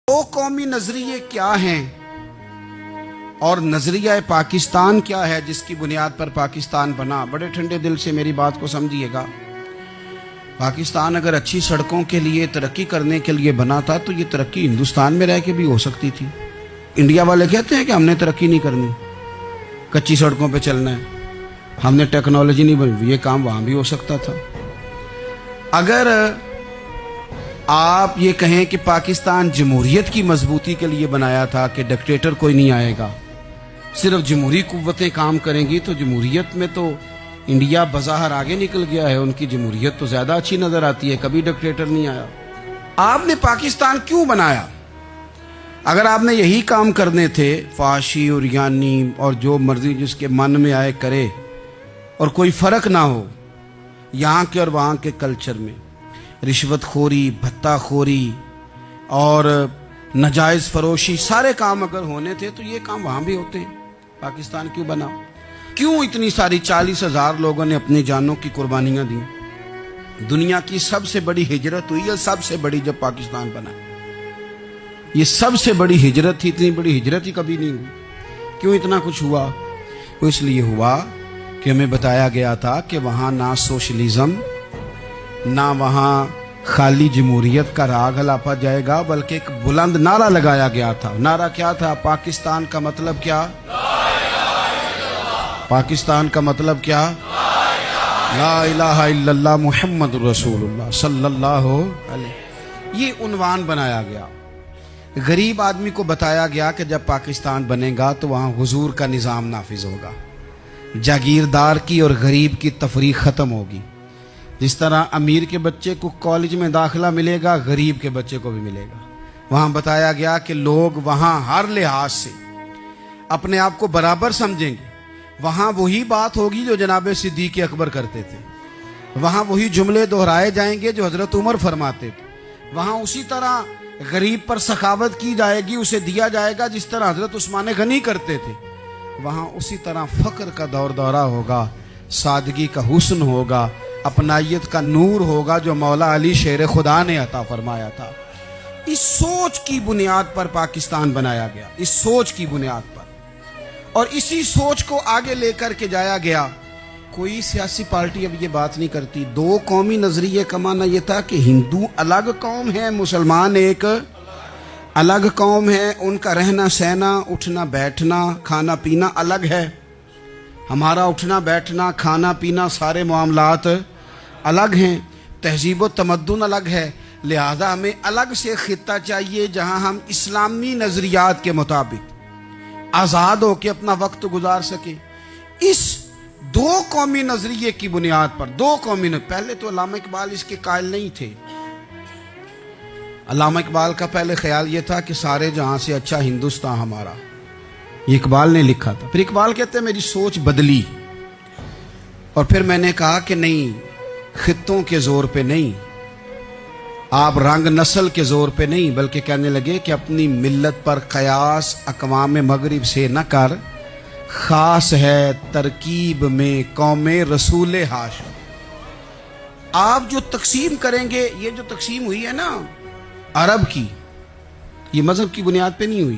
دو قومی نظریے کیا ہیں اور نظریہ پاکستان کیا ہے جس کی بنیاد پر پاکستان بنا؟ بڑے ٹھنڈے دل سے میری بات کو سمجھیے گا۔ پاکستان اگر اچھی سڑکوں کے لیے ترقی کرنے کے لیے بنا تھا تو یہ ترقی ہندوستان میں رہ کے بھی ہو سکتی تھی۔ انڈیا والے کہتے ہیں کہ ہم نے ترقی نہیں کرنی، کچی سڑکوں پہ چلنا ہے، ہم نے ٹیکنالوجی نہیں بنی، یہ کام وہاں بھی ہو سکتا تھا۔ اگر آپ یہ کہیں کہ پاکستان جمہوریت کی مضبوطی کے لیے بنایا تھا کہ ڈکٹیٹر کوئی نہیں آئے گا، صرف جمہوری قوتیں کام کریں گی، تو جمہوریت میں تو انڈیا بظاہر آگے نکل گیا ہے، ان کی جمہوریت تو زیادہ اچھی نظر آتی ہے، کبھی ڈکٹیٹر نہیں آیا۔ آپ نے پاکستان کیوں بنایا؟ اگر آپ نے یہی کام کرنے تھے، فحاشی اور یانی اور جو مرضی جس کے من میں آئے کرے، اور کوئی فرق نہ ہو یہاں کے اور وہاں کے کلچر میں، رشوت خوری، بھتہ خوری اور ناجائز فروشی، سارے کام اگر ہونے تھے تو یہ کام وہاں بھی ہوتے ہیں۔ پاکستان کیوں بنا؟ کیوں اتنی ساری 40,000 لوگوں نے اپنی جانوں کی قربانیاں دیں؟ دنیا کی سب سے بڑی ہجرت ہوئی ہے، سب سے بڑی، جب پاکستان بنا۔ یہ سب سے بڑی ہجرت تھی، اتنی بڑی ہجرت ہی کبھی نہیں ہوئی۔ کیوں اتنا کچھ ہوا؟ وہ اس لیے ہوا کہ ہمیں بتایا گیا تھا کہ وہاں نہ سوشلزم، نہ وہاں خالی جمہوریت کا راگ ہلاپا جائے گا، بلکہ ایک بلند نعرہ لگایا گیا تھا۔ نعرہ کیا تھا؟ پاکستان کا مطلب کیا؟ پاکستان کا مطلب کیا؟ لا الہ الا اللہ محمد رسول اللہ صلی اللہ علیہ۔ یہ عنوان بنایا گیا۔ غریب آدمی کو بتایا گیا کہ جب پاکستان بنے گا تو وہاں حضور کا نظام نافذ ہوگا، جاگیردار کی اور غریب کی تفریق ختم ہوگی۔ جس طرح امیر کے بچے کو کالج میں داخلہ ملے گا، غریب کے بچے کو بھی ملے گا۔ وہاں بتایا گیا کہ لوگ وہاں ہر لحاظ سے اپنے آپ کو برابر سمجھیں گے۔ وہاں وہی بات ہوگی جو جناب صدیق اکبر کرتے تھے، وہاں وہی جملے دہرائے جائیں گے جو حضرت عمر فرماتے تھے، وہاں اسی طرح غریب پر سخاوت کی جائے گی، اسے دیا جائے گا جس طرح حضرت عثمان غنی کرتے تھے، وہاں اسی طرح فقر کا دور دورہ ہوگا، سادگی کا حسن ہوگا، اپنائیت کا نور ہوگا جو مولا علی شیر خدا نے عطا فرمایا تھا۔ اس سوچ کی بنیاد پر پاکستان بنایا گیا، اس سوچ کی بنیاد پر، اور اسی سوچ کو آگے لے کر کے جایا گیا۔ کوئی سیاسی پارٹی اب یہ بات نہیں کرتی۔ دو قومی نظریے کا معنی یہ تھا کہ ہندو الگ قوم ہے، مسلمان ایک الگ قوم ہے، ان کا رہنا سہنا، اٹھنا بیٹھنا، کھانا پینا الگ ہے، ہمارا اٹھنا بیٹھنا، کھانا پینا، سارے معاملات الگ ہیں، تہذیب و تمدن الگ ہے، لہذا ہمیں الگ سے خطہ چاہیے جہاں ہم اسلامی نظریات کے مطابق آزاد ہو کے اپنا وقت گزار سکیں۔ اس دو قومی نظریے کی بنیاد پر، دو قومی پہلے تو علامہ اقبال اس کے قائل نہیں تھے۔ علامہ اقبال کا پہلے خیال یہ تھا کہ سارے جہاں سے اچھا ہندوستان ہمارا، یہ اقبال نے لکھا تھا۔ پھر اقبال کہتے ہیں میری سوچ بدلی، اور پھر میں نے کہا کہ نہیں، خطوں کے زور پہ نہیں، آپ رنگ نسل کے زور پہ نہیں، بلکہ کہنے لگے کہ اپنی ملت پر قیاس اقوام مغرب سے نہ کر، خاص ہے ترکیب میں قوم رسول ہاشم۔ آپ جو تقسیم کریں گے، یہ جو تقسیم ہوئی ہے نا عرب کی، یہ مذہب کی بنیاد پہ نہیں ہوئی،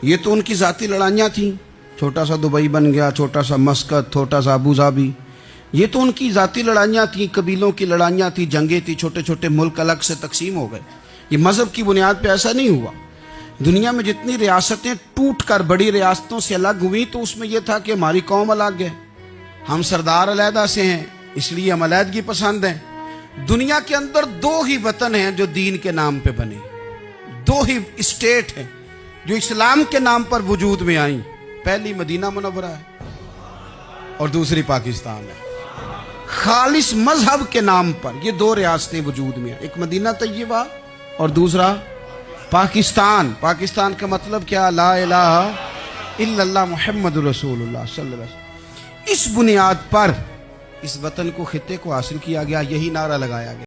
یہ تو ان کی ذاتی لڑائیاں تھیں۔ چھوٹا سا دبئی بن گیا، چھوٹا سا مسقط، چھوٹا سا ابوظہبی، یہ تو ان کی ذاتی لڑائیاں تھیں، قبیلوں کی لڑائیاں تھیں، جنگیں تھیں، چھوٹے چھوٹے ملک الگ سے تقسیم ہو گئے۔ یہ مذہب کی بنیاد پہ ایسا نہیں ہوا۔ دنیا میں جتنی ریاستیں ٹوٹ کر بڑی ریاستوں سے الگ ہوئی تو اس میں یہ تھا کہ ہماری قوم الگ ہے، ہم سردار علیحدہ سے ہیں، اس لیے ہم علیحدگی پسند ہیں۔ دنیا کے اندر دو ہی وطن ہیں جو دین کے نام پہ بنے، دو ہی اسٹیٹ ہیں جو اسلام کے نام پر وجود میں آئیں، پہلی مدینہ منورہ ہے اور دوسری پاکستان ہے۔ خالص مذہب کے نام پر یہ دو ریاستیں وجود میں ہیں، ایک مدینہ طیبہ اور دوسرا پاکستان۔ پاکستان کا مطلب کیا؟ لا الہ الا اللہ محمد رسول اللہ صلی اللہ علیہ وسلم۔ اس بنیاد پر اس وطن کو، خطے کو حاصل کیا گیا، یہی نعرہ لگایا گیا۔